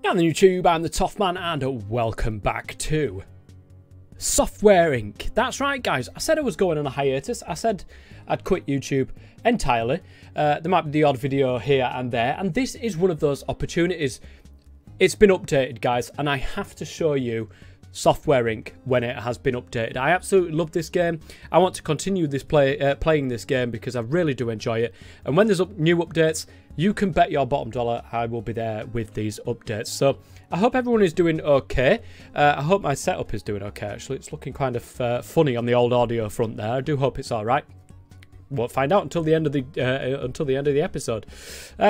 And the YouTube, I'm the Toff Man, and welcome back to Software Inc. That's right, guys. I said I was going on a hiatus. I said I'd quit YouTube entirely. There might be the odd video here and there, and this is one of those opportunities. It's been updated, guys, and I have to show you Software Inc. when it has been updated. I absolutely love this game. I want to continue this playing this game because I really do enjoy it. And when there's new updates, you can bet your bottom dollar I will be there with these updates. So I hope everyone is doing okay. I hope my setup is doing okay, actually. It's looking kind of funny on the old audio front there. I do hope it's all right. Won't find out until the end of the episode.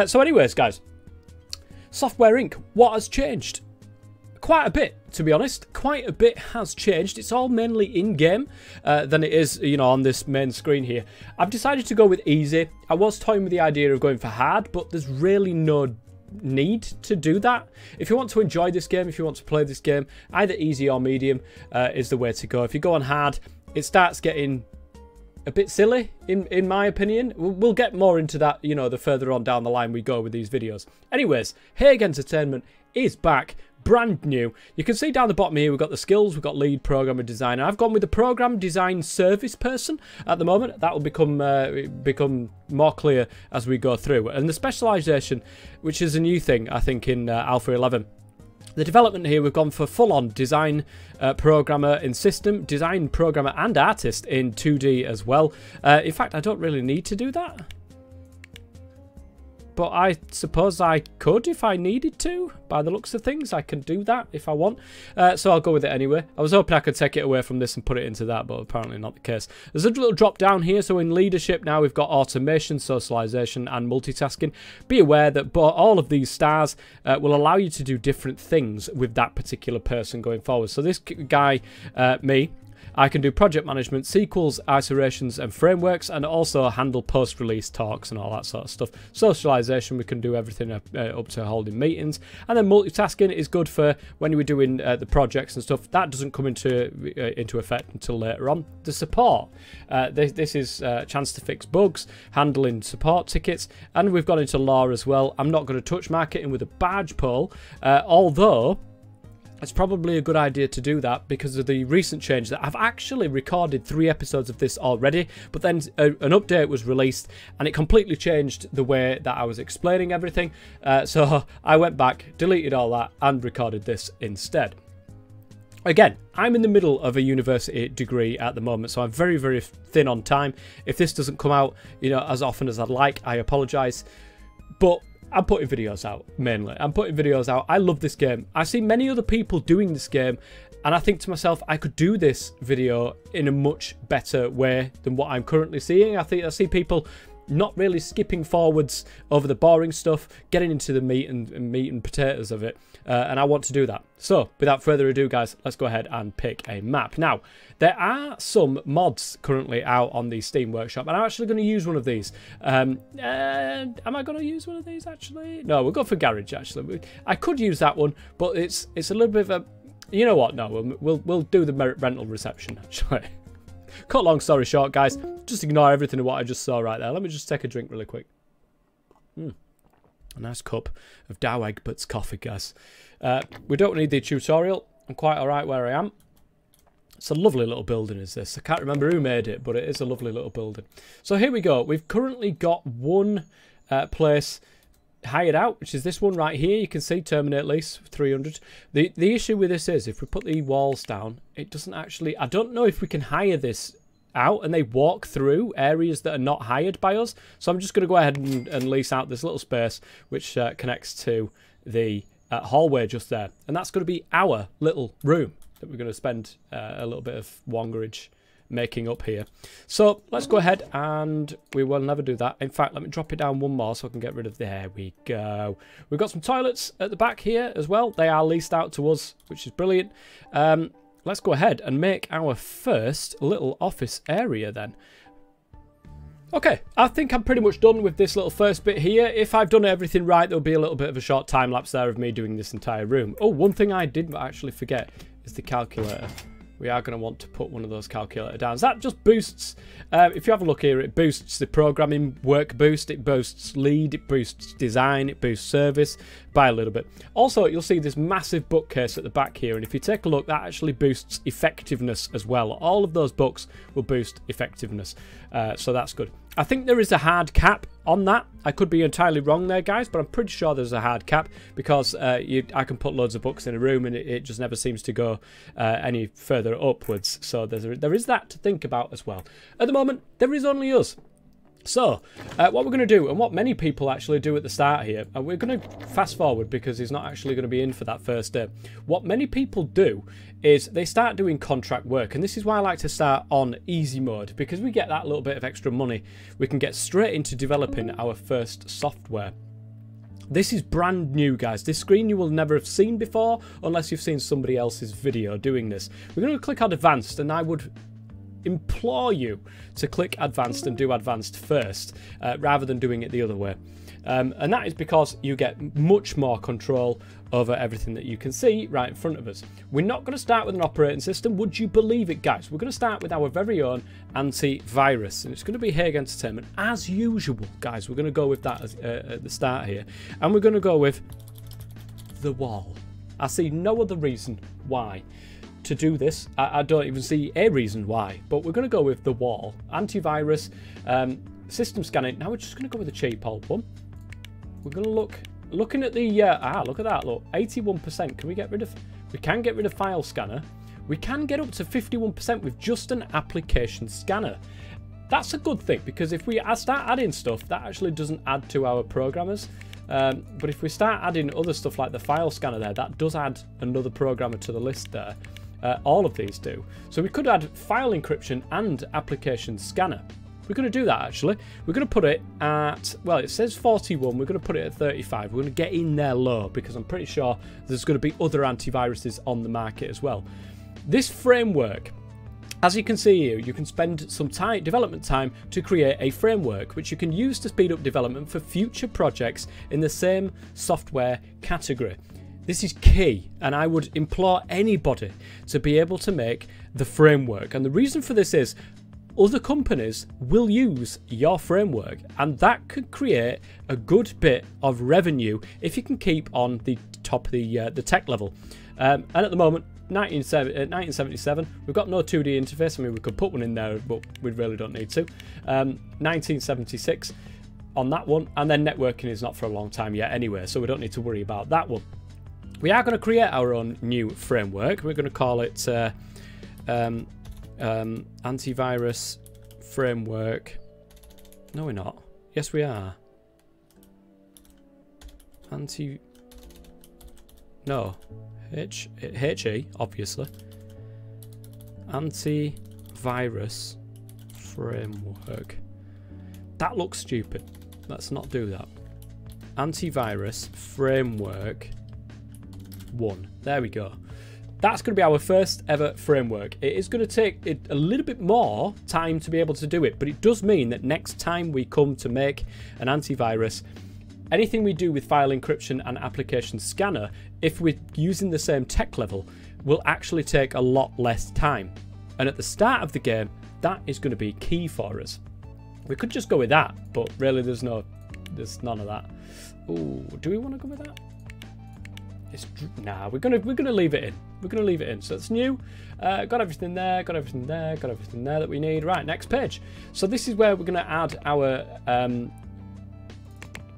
So anyways, guys, Software Inc. What has changed? Quite a bit, to be honest. Quite a bit has changed. It's all mainly in-game than it is, you know, on this main screen here. I've decided to go with easy. I was toying with the idea of going for hard, but there's really no need to do that. If you want to enjoy this game, if you want to play this game, either easy or medium is the way to go. If you go on hard, it starts getting a bit silly, in my opinion. We'll get more into that, you know, the further on down the line we go with these videos. Anyways, Hague Entertainment is back. Brand new. You can see down the bottom here we've got the skills, we've got lead programmer designer. I've gone with the program design service person at the moment. That will become more clear as we go through. And the specialization, which is a new thing I think in Alpha 11. The development here, we've gone for full-on design programmer in system, design programmer and artist in 2D as well. In fact, I don't really need to do that. But I suppose I could if I needed to. By the looks of things, I can do that if I want. So I'll go with it anyway. I was hoping I could take it away from this and put it into that, but apparently not the case. There's a little drop down here. So in leadership now, we've got automation, socialization, and multitasking. Be aware that all of these stars will allow you to do different things with that particular person going forward. So this guy, me, I can do project management, sequels, iterations and frameworks, and also handle post-release talks and all that sort of stuff. Socialization, we can do everything up to holding meetings. And then multitasking is good for when you were doing the projects and stuff. That doesn't come into effect until later on. The support, this is a chance to fix bugs, handling support tickets, and we've gone into law as well. I'm not going to touch marketing with a badge poll, although it's probably a good idea to do that because of the recent change that I've actually recorded 3 episodes of this already, but then an update was released and it completely changed the way that I was explaining everything. So I went back, deleted all that and recorded this instead. Again, I'm in the middle of a university degree at the moment, so I'm very, very thin on time. If this doesn't come out, you know, as often as I'd like, I apologise. But I'm putting videos out, mainly. I'm putting videos out. I love this game. I see many other people doing this game, and I think to myself, I could do this video in a much better way than what I'm currently seeing. I see people not really skipping forwards over the boring stuff, getting into the meat and potatoes of it, and I want to do that. So, without further ado, guys, let's go ahead and pick a map. Now, there are some mods currently out on the Steam Workshop, and I'm actually going to use one of these. Am I going to use one of these, actually? No, we'll go for Garage, actually. I could use that one, but it's a little bit of a... You know what? No, we'll do the rental reception, actually. Cut long story short, guys, just ignore everything of what I just saw right there. Let me just take a drink really quick. A nice cup of Dow Egbert's coffee, guys. We don't need the tutorial. I'm quite alright where I am. It's a lovely little building, is this. I can't remember who made it, but it is a lovely little building. So here we go. We've currently got one place hired out, which is this one right here. You can see terminate lease 300. The issue with this is if we put the walls down, it doesn't actually... I don't know if we can hire this out and they walk through areas that are not hired by us. So I'm just going to go ahead and lease out this little space which connects to the hallway just there, and that's going to be our little room that we're going to spend a little bit of wongerage making up here. So let's go ahead, and we will never do that. In fact, let me drop it down one more so I can get rid of... There we go. We've got some toilets at the back here as well. They are leased out to us, which is brilliant. Let's go ahead and make our first little office area then. Okay, I think I'm pretty much done with this little first bit here. If I've done everything right, there'll be a little bit of a short time lapse there of me doing this entire room. Oh, one thing I did actually forget is the calculator. we are going to want to put one of those calculator down. That just boosts, if you have a look here, it boosts the programming work boost, it boosts lead, it boosts design, it boosts service by a little bit. Also, you'll see this massive bookcase at the back here, and if you take a look, that actually boosts effectiveness as well. All of those books will boost effectiveness, so that's good. I think there is a hard cap on that. I could be entirely wrong there, guys, but I'm pretty sure there's a hard cap because I can put loads of books in a room and it just never seems to go any further upwards. So there is that to think about as well. At the moment, there is only us. So, what we're going to do, and what many people actually do at the start here, and we're going to fast forward because he's not actually going to be in for that first day. What many people do is they start doing contract work, and this is why I like to start on easy mode, because we get that little bit of extra money. We can get straight into developing our first software. This is brand new, guys. This screen you will never have seen before unless you've seen somebody else's video doing this. We're going to click on advanced, and I would implore you to click advanced and do advanced first rather than doing it the other way, and that is because you get much more control over everything that you can see right in front of us. We're not going to start with an operating system, would you believe it, guys? We're going to start with our very own antivirus, and it's going to be Hague Entertainment as usual, guys. We're going to go with that at the start here, and we're going to go with the wall. I see no other reason why to do this. I don't even see a reason why, but we're going to go with the wall. Antivirus, system scanning. Now we're just going to go with the cheap old one. We're going to looking at the look at that, look, 81%. Can we get rid of, we can get rid of file scanner. We can get up to 51% with just an application scanner. That's a good thing, because if we start adding stuff, that actually doesn't add to our programmers. But if we start adding other stuff like the file scanner there, that does add another programmer to the list there. All of these do. So we could add file encryption and application scanner. We're going to do that, actually. We're going to put it at, well, it says 41. We're going to put it at 35. We're going to get in there low because I'm pretty sure there's going to be other antiviruses on the market as well. This framework, as you can see here, you can spend some time, development time, to create a framework which you can use to speed up development for future projects in the same software category. This is key, and I would implore anybody to be able to make the framework. And the reason for this is other companies will use your framework, and that could create a good bit of revenue if you can keep on the top of the tech level. And at the moment, 1977, we've got no 2D interface. I mean, we could put one in there, but we really don't need to. 1976 on that one, and then networking is not for a long time yet anyway, so we don't need to worry about that one. We are going to create our own new framework. We're going to call it antivirus framework. No, we're not. Yes, we are. HE, obviously. Antivirus framework. That looks stupid. Let's not do that. Antivirus framework 1. There we go. That's going to be our first ever framework. It is going to take a little bit more time to be able to do it, but it does mean that next time we come to make an antivirus, anything we do with file encryption and application scanner, if we're using the same tech level, will actually take a lot less time. And at the start of the game, that is going to be key for us. We could just go with that, but really there's none of that. Ooh, do we want to go with that? Nah, we're gonna leave it in. We're gonna leave it in. So it's new. Got everything there. Got everything there. Got everything there that we need. Right, next page. So this is where we're gonna add our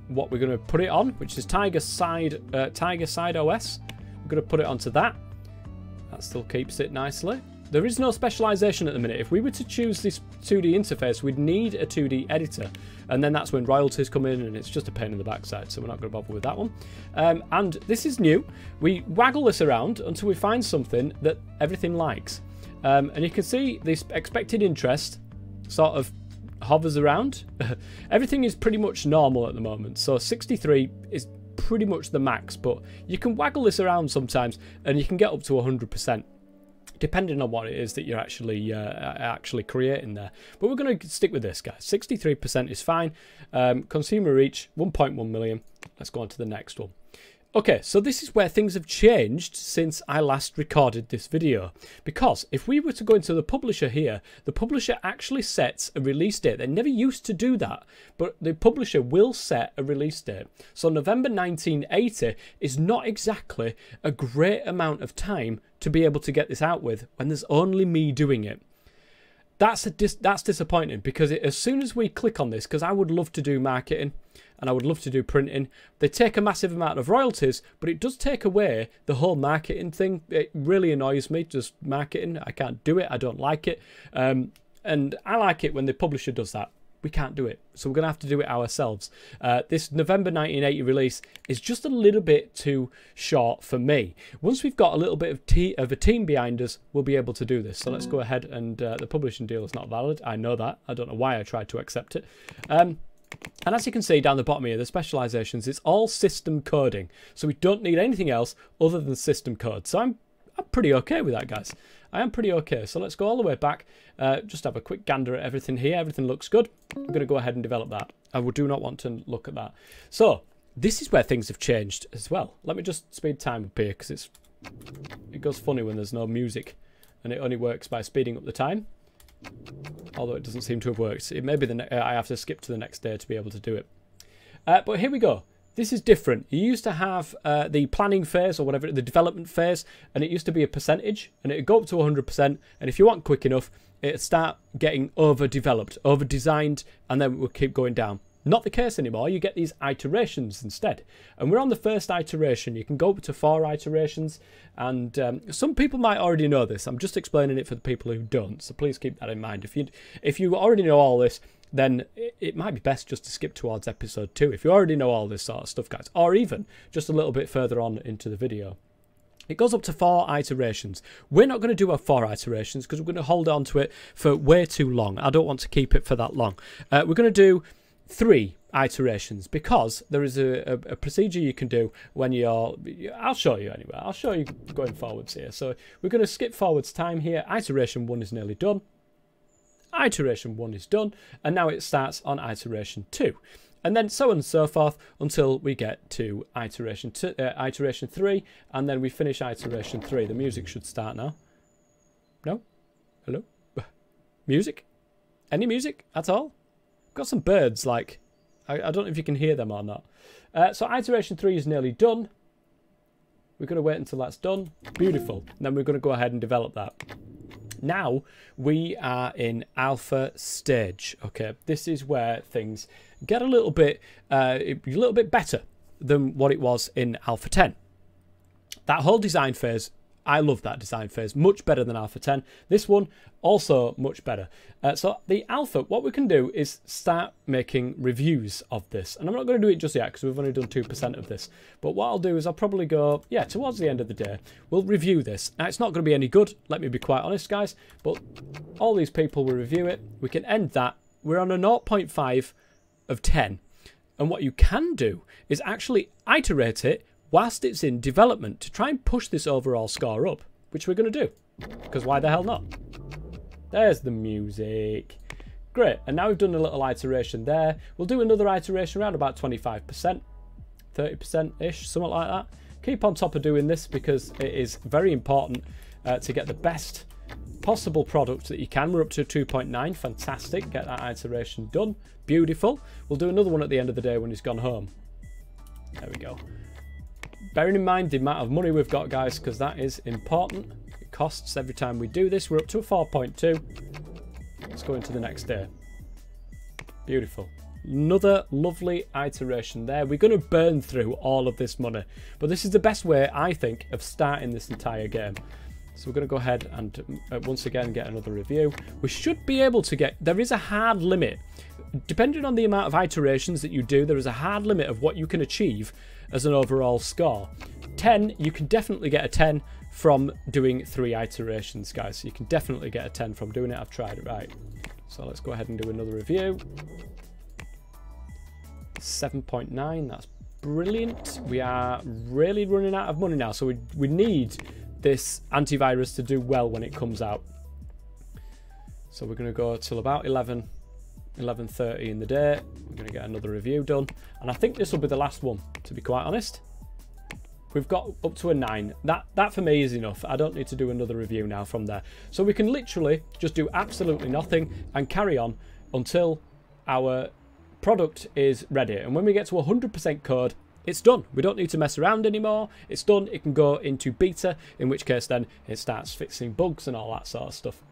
what we're gonna put it on, which is Tiger Side OS. We're gonna put it onto that. That still keeps it nicely. There is no specialization at the minute. If we were to choose this 2D interface, we'd need a 2D editor. And then that's when royalties come in, and it's just a pain in the backside, so we're not going to bother with that one. And this is new. We waggle this around until we find something that everything likes. And you can see this expected interest sort of hovers around. Everything is pretty much normal at the moment. So 63 is pretty much the max, but you can waggle this around sometimes, and you can get up to 100%. Depending on what it is that you're actually creating there. But we're going to stick with this, guys. 63% is fine. Consumer reach, 1.1 million. Let's go on to the next one. Okay, so this is where things have changed since I last recorded this video. Because if we were to go into the publisher here, the publisher actually sets a release date. They never used to do that, but the publisher will set a release date. So November 1980 is not exactly a great amount of time to be able to get this out with when there's only me doing it. That's disappointing, because as soon as we click on this, because I would love to do marketing and I would love to do printing, they take a massive amount of royalties, but it does take away the whole marketing thing. It really annoys me, just marketing. I can't do it. I don't like it. And I like it when the publisher does that. We can't do it, so we're going to have to do it ourselves. This November 1980 release is just a little bit too short for me. Once we've got a little bit of a team behind us, we'll be able to do this. So let's go ahead, and the publishing deal is not valid. I know that. I don't know why I tried to accept it. And as you can see down the bottom here, the specializations, it's all system coding. So we don't need anything else other than system code. So I'm pretty okay with that, guys. I am pretty okay. So let's go all the way back. Just have a quick gander at everything here. Everything looks good. I'm going to go ahead and develop that. I do not want to look at that. So this is where things have changed as well. Let me just speed time up here, because it goes funny when there's no music, and it only works by speeding up the time. Although it doesn't seem to have worked. It may be I have to skip to the next day to be able to do it. But here we go. This is different. You used to have the planning phase, or whatever, the development phase, and it used to be a percentage, and it'd go up to 100%, and if you weren't quick enough, it'd start getting overdeveloped, over-designed, and then it would keep going down. Not the case anymore. You get these iterations instead. And we're on the first iteration. You can go up to 4 iterations, and some people might already know this. I'm just explaining it for the people who don't, so please keep that in mind. If you already know all this, then it might be best just to skip towards episode 2 if you already know all this sort of stuff, guys, or even just a little bit further on into the video. It goes up to 4 iterations. We're not going to do our 4 iterations because we're going to hold on to it for way too long. I don't want to keep it for that long. We're going to do 3 iterations, because there is a procedure you can do when I'll show you anyway. I'll show you going forwards here. So we're going to skip forwards time here. Iteration 1 is nearly done. Iteration 1 is done, and now it starts on iteration 2, and then so on and so forth until we get to iteration 3, and then we finish iteration 3. The music should start now. No? Hello? Music? Any music at all? Got some birds, like, I don't know if you can hear them or not. So iteration 3 is nearly done. We're going to wait until that's done. Beautiful. And then we're going to go ahead and develop that. Now we are in alpha stage. Okay, this is where things get a little bit better than what it was in alpha 10. That whole design phase, I love that design phase, much better than alpha 10. This one also much better. So the alpha, what we can do is start making reviews of this, and I'm not going to do it just yet because we've only done 2% of this, but what I'll do is I'll probably go, yeah, towards the end of the day we'll review this. Now it's not going to be any good, let me be quite honest, guys, but all these people will review it. We can end that. We're on a 0.5 of 10, and what you can do is actually iterate it whilst it's in development to try and push this overall score up, which we're going to do, because why the hell not? There's the music. Great, and now we've done a little iteration there. We'll do another iteration around about 25%, 30%-ish, something like that. Keep on top of doing this because it is very important to get the best possible product that you can. We're up to 2.9, fantastic. Get that iteration done, beautiful. We'll do another one at the end of the day when he's gone home. There we go. Bearing in mind the amount of money we've got, guys, because that is important. It costs every time we do this. We're up to a 4.2. Let's go into the next day. Beautiful. Another lovely iteration there. We're going to burn through all of this money, but this is the best way, I think, of starting this entire game. So we're going to go ahead and once again get another review. We should be able to get, there is a hard limit. Depending on the amount of iterations that you do, there is a hard limit of what you can achieve as an overall score. 10, you can definitely get a 10 from doing 3 iterations, guys. So you can definitely get a 10 from doing it. I've tried it. Right. So let's go ahead and do another review. 7.9, that's brilliant. We are really running out of money now, so we need this antivirus to do well when it comes out. So we're going to go till about 11:30 in the day. We're going to get another review done, and I think this will be the last one, to be quite honest. we've got up to a 9. That for me is enough. I don't need to do another review now from there. So we can literally just do absolutely nothing and carry on until our product is ready. And when we get to 100% code, it's done. We don't need to mess around anymore. It's done. It can go into beta, in which case then it starts fixing bugs and all that sort of stuff.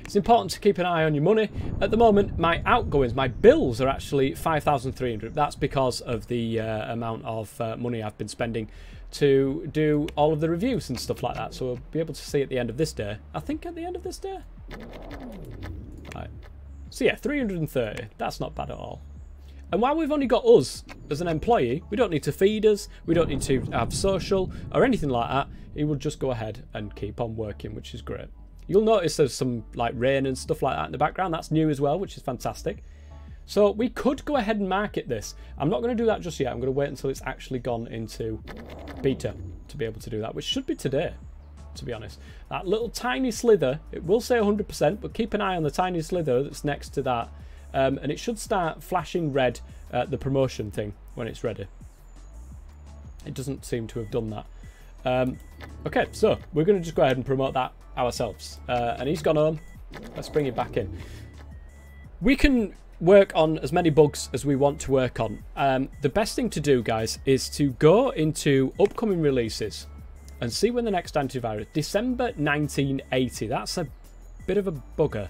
It's important to keep an eye on your money. At the moment, my outgoings, my bills are actually 5,300. That's because of the amount of money I've been spending to do all of the reviews and stuff like that. So we'll be able to see at the end of this day. I think at the end of this day. Right. So yeah, 330. That's not bad at all. And while we've only got us as an employee, we don't need to feed us, we don't need to have social or anything like that. He will just go ahead and keep on working, which is great. You'll notice there's some like rain and stuff like that in the background. That's new as well, which is fantastic. So we could go ahead and market this. I'm not going to do that just yet. I'm going to wait until it's actually gone into beta to be able to do that, which should be today, to be honest. That little tiny slither, it will say 100%, but keep an eye on the tiny slither that's next to that. And it should start flashing red, the promotion thing, when it's ready. It doesn't seem to have done that. Okay, so we're going to just go ahead and promote that ourselves. And he's gone home. Let's bring him back in. We can work on as many bugs as we want to work on. The best thing to do, guys, is to go into upcoming releases and see when the next antivirus. December 1980. That's a bit of a bugger,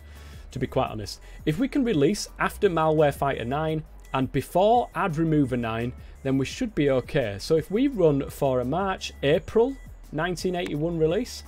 to be quite honest. If we can release after Malware Fighter 9 and before Ad Remover 9, then we should be okay. So if we run for a March-April 1981 release,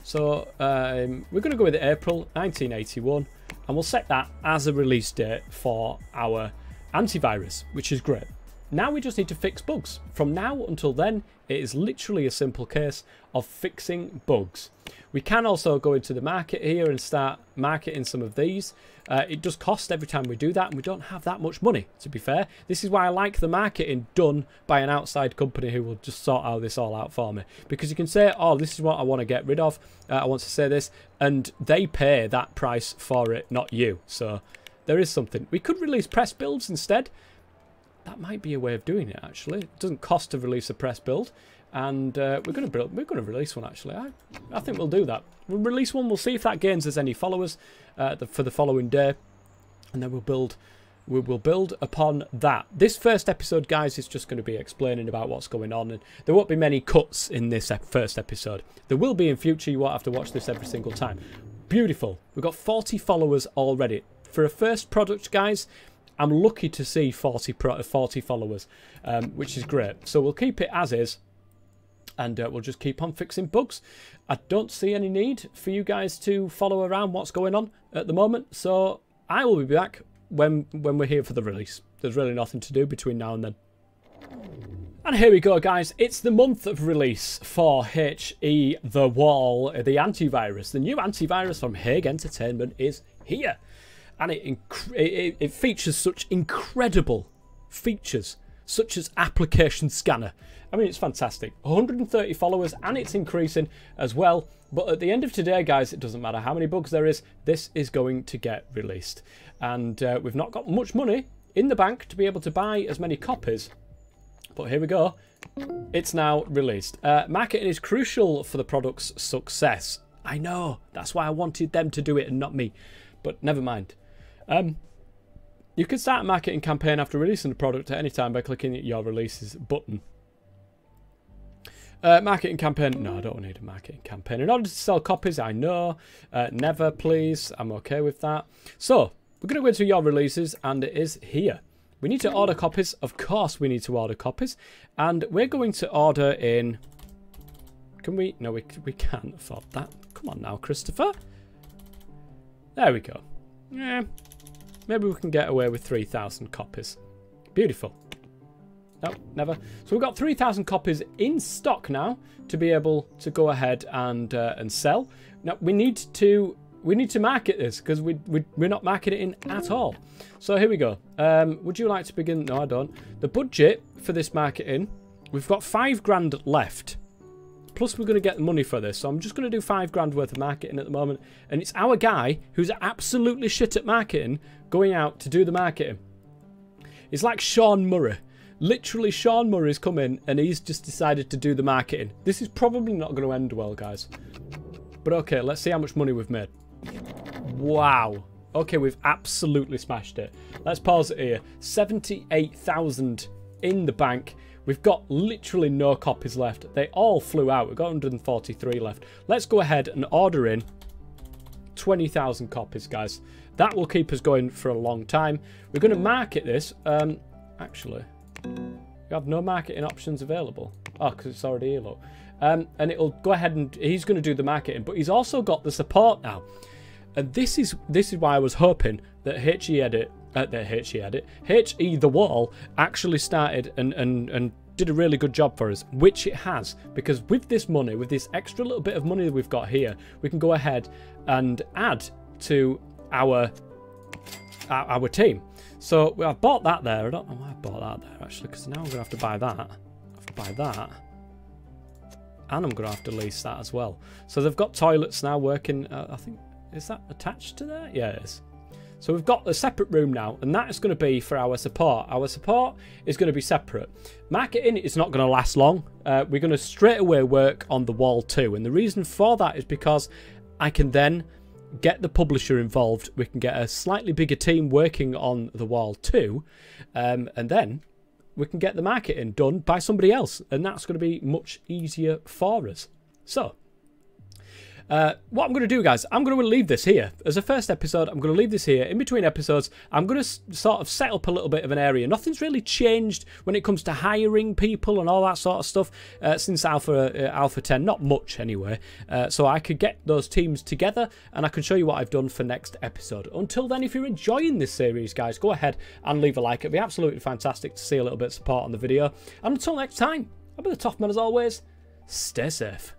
so we're going to go with April 1981, and we'll set that as a release date for our antivirus, which is great. Now we just need to fix bugs. From now until then, it is literally a simple case of fixing bugs. We can also go into the market here and start marketing some of these. It does cost every time we do that, and we don't have that much money, to be fair. This is why I like the marketing done by an outside company who will just sort this all out for me. Because you can say, oh, this is what I want to get rid of. I want to say this, and they pay that price for it, not you. So there is something. We could release press builds instead. That might be a way of doing it, actually. It doesn't cost to release a press build. And we're going to release one, actually. I think we'll do that. We'll release one. We'll see if that gains us any followers for the following day, and then we will build upon that. This first episode, guys, is just going to be explaining about what's going on, and there won't be many cuts in this first episode. There will be in future. You won't have to watch this every single time. Beautiful. We've got 40 followers already for a first product, guys. I'm lucky to see 40 followers, which is great. So we'll keep it as is. And we'll just keep on fixing bugs. I don't see any need for you guys to follow around what's going on at the moment. So I will be back when we're here for the release. There's really nothing to do between now and then. And here we go, guys. It's the month of release for HE The Wall, the antivirus. The new antivirus from Hague Entertainment is here. And it features such incredible features, such as application scanner. I mean, it's fantastic. 130 followers, and it's increasing as well. But at the end of today, guys, it doesn't matter how many bugs there is. This is going to get released. And we've not got much money in the bank to be able to buy as many copies. But here we go. It's now released. Marketing is crucial for the product's success. I know. That's why I wanted them to do it and not me. But never mind. You can start a marketing campaign after releasing the product at any time by clicking your releases button. Marketing campaign. No, I don't need a marketing campaign. In order to sell copies, I know. Never, please. I'm okay with that. So, we're going to go into your releases, and it is here. We need to order copies. Of course, we need to order copies. And we're going to order in... Can we? No, we can't afford that. Come on now, Christopher. There we go. Yeah. Maybe we can get away with 3,000 copies. Beautiful. No, never. So we've got 3,000 copies in stock now to be able to go ahead and sell. Now we need to market this because we're not marketing it at all. So here we go. Would you like to begin? No, I don't. The budget for this marketing, we've got 5 grand left. Plus we're going to get the money for this. So I'm just going to do 5 grand worth of marketing at the moment. And it's our guy who's absolutely shit at marketing going out to do the marketing. It's like Sean Murray. Literally, Sean Murray's come in and he's just decided to do the marketing. This is probably not going to end well, guys. But okay, let's see how much money we've made. Wow. Okay, we've absolutely smashed it. Let's pause it here. 78,000 in the bank. We've got literally no copies left. They all flew out. We've got 143 left. Let's go ahead and order in 20,000 copies, guys. That will keep us going for a long time. We're going to market this. Actually, we have no marketing options available. Oh, because it's already here, look. And it'll go ahead and he's going to do the marketing, but he's also got the support now. And this is why I was hoping that HE the Wall actually started and did a really good job for us, which it has, because with this money, with this extra little bit of money that we've got here, we can go ahead and add to our team. So I bought that there. I don't know why I bought that there actually, because now I'm gonna have to buy that. I have to buy that, and I'm gonna have to lease that as well. So they've got toilets now working. I think, is that attached to there? Yeah, it is. So we've got a separate room now, and that is going to be for our support. Our support is going to be separate. Marketing is not going to last long. We're going to straight away work on the Wall 2, and the reason for that is because I can then get the publisher involved. We can get a slightly bigger team working on the Wall 2, and then we can get the marketing done by somebody else, and that's going to be much easier for us. So what I'm going to do, guys, I'm going to leave this here. As a first episode, I'm going to leave this here. In between episodes, I'm going to sort of set up a little bit of an area. Nothing's really changed when it comes to hiring people and all that sort of stuff since Alpha 10. Not much, anyway. So I could get those teams together, and I can show you what I've done for next episode. Until then, if you're enjoying this series, guys, go ahead and leave a like. It'd be absolutely fantastic to see a little bit of support on the video. And until next time, I'll be the Tough Man as always. Stay safe.